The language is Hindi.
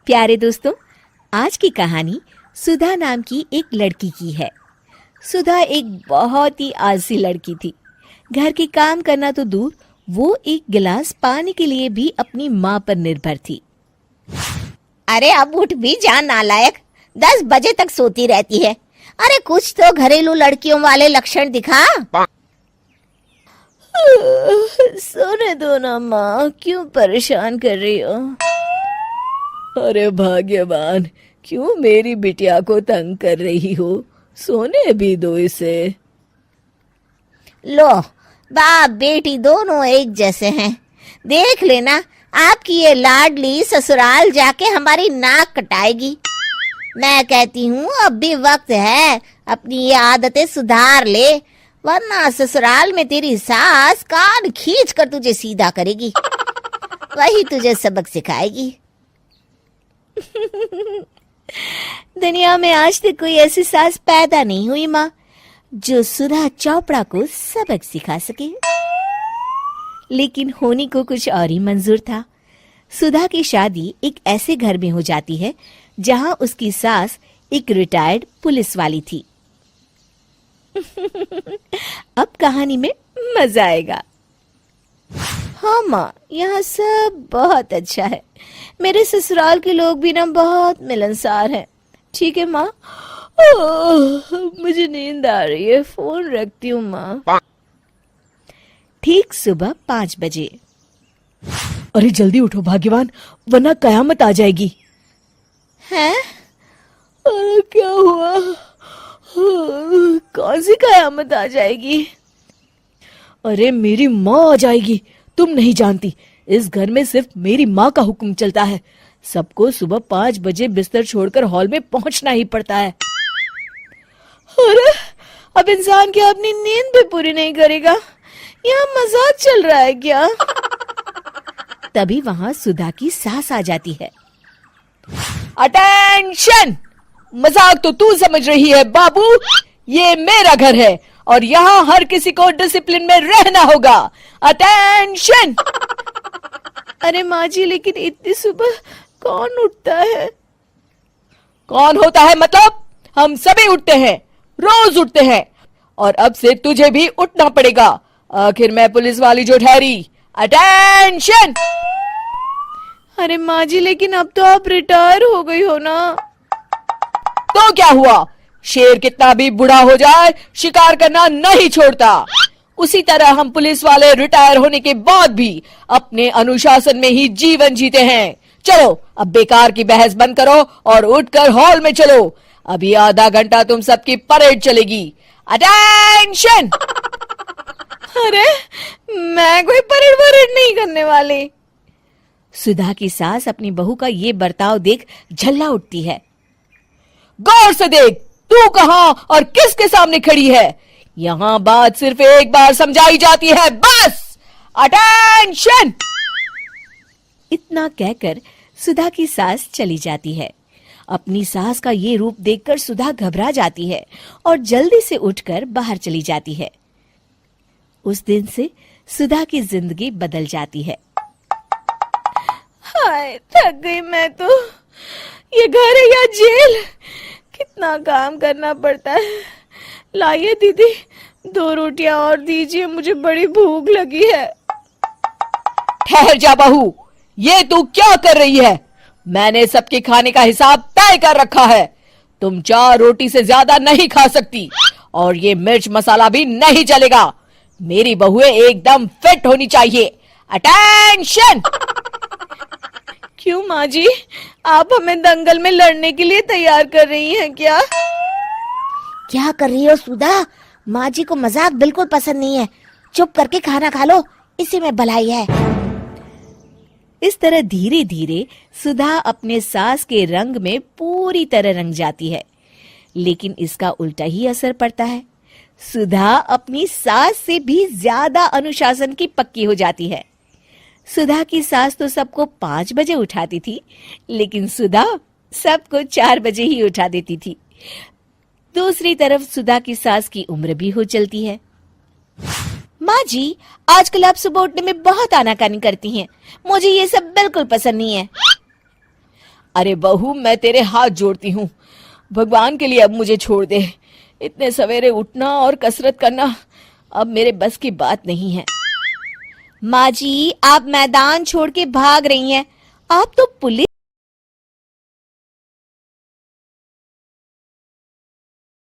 प्यारे दोस्तों, आज की कहानी सुधा नाम की एक लड़की की है। सुधा एक बहुत ही आलसी लड़की थी। घर के काम करना तो दूर, वो एक गिलास पानी के लिए भी अपनी माँ पर निर्भर थी। अरे अब उठ भी जा नालायक, 10 बजे तक सोती रहती है। अरे कुछ तो घरेलू लड़कियों वाले लक्षण दिखा। सोने दो ना माँ, क्यों परेशान कर रही हो? अरे भाग्यवान, क्यों मेरी बिटिया को तंग कर रही हो? सोने भी दो इसे। लो, बाप बेटी दोनों एक जैसे हैं। देख लेना, आपकी ये लाडली ससुराल जाके हमारी नाक कटाएगी। मैं कहती हूँ अब भी वक्त है, अपनी ये आदतें सुधार ले, वरना ससुराल में तेरी सास कान खींच कर तुझे सीधा करेगी। वही तुझे सबक सिखाएगी। दुनिया में आज तक कोई ऐसी सास पैदा नहीं हुई माँ, जो सुधा चोपड़ा को सबक सिखा सके। लेकिन होनी को कुछ और ही मंजूर था। सुधा की शादी एक ऐसे घर में हो जाती है जहां उसकी सास एक रिटायर्ड पुलिस वाली थी। अब कहानी में मजा आएगा। हाँ माँ, यहाँ सब बहुत अच्छा है। मेरे ससुराल के लोग भी ना बहुत मिलनसार हैं। ठीक है माँ, मुझे नींद आ रही है, फोन रखती हूँ माँ। ठीक सुबह 5 बजे। अरे जल्दी उठो भाग्यवान, वरना कयामत आ जाएगी। हैं? अरे क्या हुआ? कौन सी कयामत आ जाएगी? अरे मेरी माँ आ जाएगी। तुम नहीं जानती, इस घर में सिर्फ मेरी माँ का हुक्म चलता है। सबको सुबह 5 बजे बिस्तर छोड़कर हॉल में पहुंचना ही पड़ता है। अरे अब इंसान क्या अपनी नींद भी पूरी नहीं करेगा? यहाँ मजाक चल रहा है क्या? तभी वहां सुधा की सास आ जाती है। अटेंशन! मजाक तो तू समझ रही है बाबू, ये मेरा घर है और यहाँ हर किसी को डिसिप्लिन में रहना होगा। अटेंशन! अरे माँ जी, लेकिन इतनी सुबह कौन उठता है? कौन होता है मतलब? हम सभी उठते हैं, रोज उठते हैं, और अब से तुझे भी उठना पड़ेगा। आखिर मैं पुलिस वाली जो ठहरी। अटेंशन! अरे माँ जी, लेकिन अब तो आप रिटायर हो गई हो ना। तो क्या हुआ? शेर कितना भी बूढ़ा हो जाए, शिकार करना नहीं छोड़ता। उसी तरह हम पुलिस वाले रिटायर होने के बाद भी अपने अनुशासन में ही जीवन जीते हैं। चलो अब बेकार की बहस बंद करो और उठकर हॉल में चलो। अभी आधा घंटा तुम सबकी परेड चलेगी। अटेंशन! अरे मैं कोई परेड नहीं करने वाली। सुधा की सास अपनी बहू का ये बर्ताव देख झल्ला उठती है। गौर से देख, तू कहां और किसके सामने खड़ी है? यहां बात सिर्फ एक बार समझाई जाती है, बस। अटेंशन! इतना कहकर सुधा की सास चली जाती है। अपनी सास का ये रूप देखकर सुधा घबरा जाती है और जल्दी से उठकर बाहर चली जाती है। उस दिन से सुधा की जिंदगी बदल जाती है। हाय, थक गई मैं तो। ये घर है या जेल? कितना काम करना पड़ता है। लाइए दीदी, 2 रोटियां और दीजिए, मुझे बड़ी भूख लगी है। ठहर जा बहू, ये तू क्या कर रही है? मैंने सबके खाने का हिसाब तय कर रखा है। तुम 4 रोटी से ज्यादा नहीं खा सकती और ये मिर्च मसाला भी नहीं चलेगा। मेरी बहुएं एकदम फिट होनी चाहिए। अटेंशन! क्यों माँ जी, आप हमें दंगल में लड़ने के लिए तैयार कर रही हैं क्या? क्या कर रही हो सुधा? माँ जी को मजाक बिल्कुल पसंद नहीं है। चुप करके खाना खा लो, इसी में भलाई है। इस तरह धीरे धीरे सुधा अपने सास के रंग में पूरी तरह रंग जाती है, लेकिन इसका उल्टा ही असर पड़ता है। सुधा अपनी सास से भी ज्यादा अनुशासन की पक्की हो जाती है। सुधा की सास तो सबको 5 बजे उठाती थी, लेकिन सुधा सबको 4 बजे ही उठा देती थी। दूसरी तरफ सुधा की सास की उम्र भी हो चलती है। माँ जी, आजकल आप सुबह उठने में बहुत आनाकानी करती हैं। मुझे ये सब बिल्कुल पसंद नहीं है। अरे बहू, मैं तेरे हाथ जोड़ती हूँ, भगवान के लिए अब मुझे छोड़ दे। इतने सवेरे उठना और कसरत करना अब मेरे बस की बात नहीं है। माँ जी, आप मैदान छोड़ के भाग रही हैं। आप तो पुलिस